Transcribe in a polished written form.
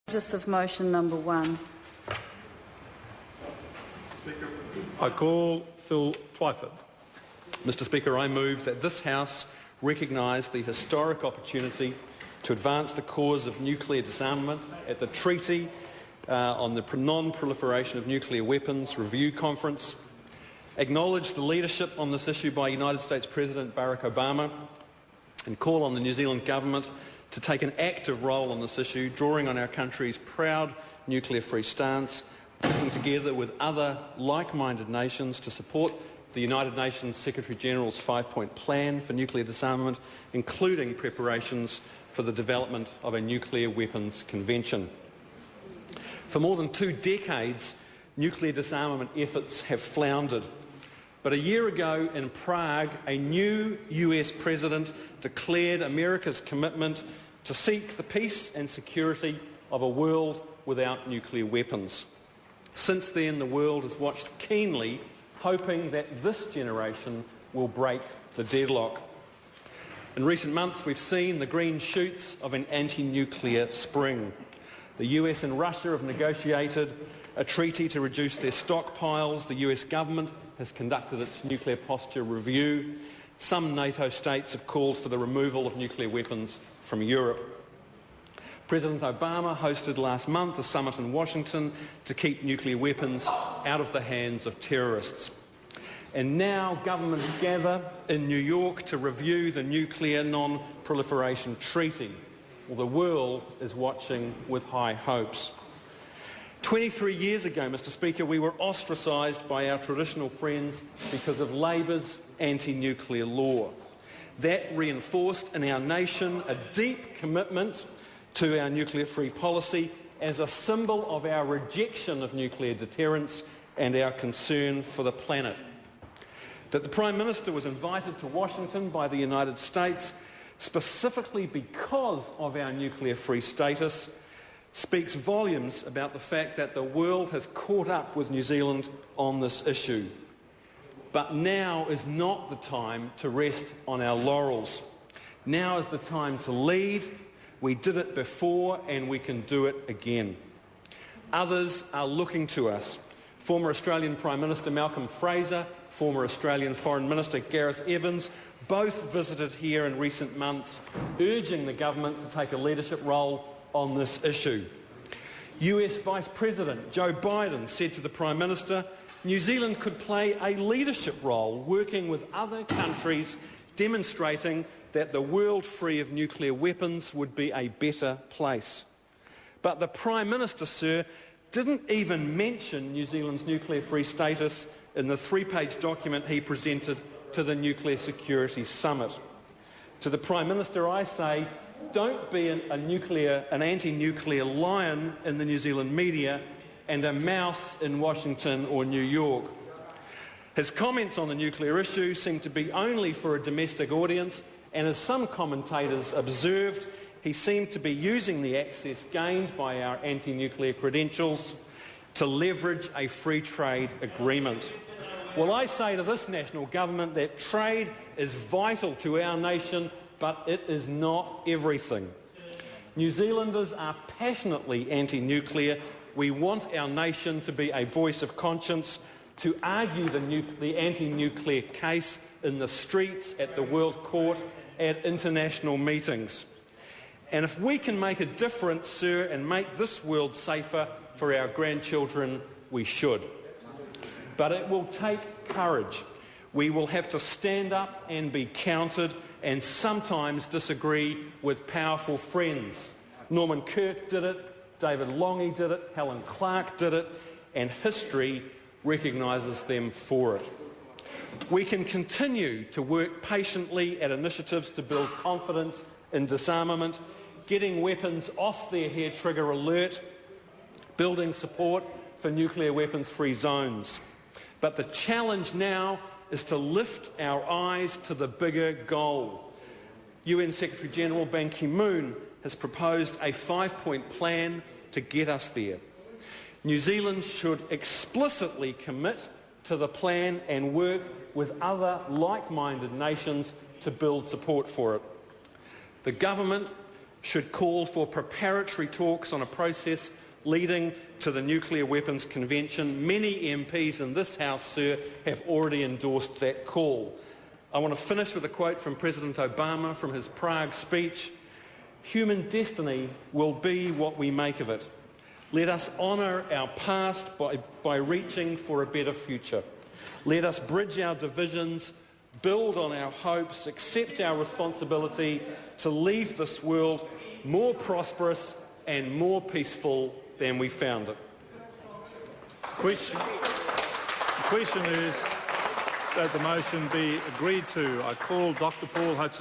Notice of motion number 1. I call Phil Twyford. Mr Speaker, I move that this House recognise the historic opportunity to advance the cause of nuclear disarmament at the Treaty on the Non-Proliferation of Nuclear Weapons Review Conference, acknowledge the leadership on this issue by United States President Barack Obama, and call on the New Zealand Government to take an active role on this issue, drawing on our country's proud nuclear-free stance, working together with other like-minded nations to support the United Nations Secretary-General's 5-point plan for nuclear disarmament, including preparations for the development of a nuclear weapons convention. For more than 2 decades, nuclear disarmament efforts have floundered. But a year ago in Prague, a new US president declared America's commitment to seek the peace and security of a world without nuclear weapons. Since then, the world has watched keenly, hoping that this generation will break the deadlock. In recent months, we've seen the green shoots of an anti-nuclear spring. The US and Russia have negotiated a treaty to reduce their stockpiles. The US government has conducted its nuclear posture review. Some NATO states have called for the removal of nuclear weapons from Europe. President Obama hosted last month a summit in Washington to keep nuclear weapons out of the hands of terrorists. And now governments gather in New York to review the Nuclear Non-Proliferation Treaty. Well, the world is watching with high hopes. 23 years ago, Mr Speaker, we were ostracised by our traditional friends because of Labor's anti-nuclear law. That reinforced in our nation a deep commitment to our nuclear-free policy as a symbol of our rejection of nuclear deterrence and our concern for the planet. That the Prime Minister was invited to Washington by the United States specifically because of our nuclear-free status speaks volumes about the fact that the world has caught up with New Zealand on this issue. But now is not the time to rest on our laurels. Now is the time to lead. We did it before and we can do it again. Others are looking to us. Former Australian Prime Minister Malcolm Fraser, former Australian Foreign Minister Gareth Evans, both visited here in recent months, urging the government to take a leadership role on this issue. US Vice President Joe Biden said to the Prime Minister, New Zealand could play a leadership role working with other countries, demonstrating that the world free of nuclear weapons would be a better place. But the Prime Minister, sir, didn't even mention New Zealand's nuclear-free status in the 3-page document he presented to the Nuclear Security Summit. To the Prime Minister, I say, don't be an anti-nuclear lion in the New Zealand media and a mouse in Washington or New York. His comments on the nuclear issue seem to be only for a domestic audience, and as some commentators observed, he seemed to be using the access gained by our anti-nuclear credentials to leverage a free trade agreement. Well, I say to this national government that trade is vital to our nation, but it is not everything. New Zealanders are passionately anti-nuclear. We want our nation to be a voice of conscience, to argue the anti-nuclear case in the streets, at the World Court, at international meetings. And if we can make a difference, sir, and make this world safer for our grandchildren, we should. But it will take courage. We will have to stand up and be counted and sometimes disagree with powerful friends. Norman Kirk did it, David Lange did it, Helen Clark did it, and history recognises them for it. We can continue to work patiently at initiatives to build confidence in disarmament, getting weapons off their hair trigger alert, building support for nuclear weapons-free zones. But the challenge now is to lift our eyes to the bigger goal. UN Secretary-General Ban Ki-moon has proposed a 5-point plan to get us there. New Zealand should explicitly commit to the plan and work with other like-minded nations to build support for it. The government should call for preparatory talks on a process leading to the Nuclear Weapons Convention. Many MPs in this House, sir, have already endorsed that call. I want to finish with a quote from President Obama from his Prague speech. "Human destiny will be what we make of it. Let us honour our past by reaching for a better future. Let us bridge our divisions, build on our hopes, accept our responsibility to leave this world more prosperous and more peaceful than we found it." The question is that the motion be agreed to. I call Dr. Paul Hutchison.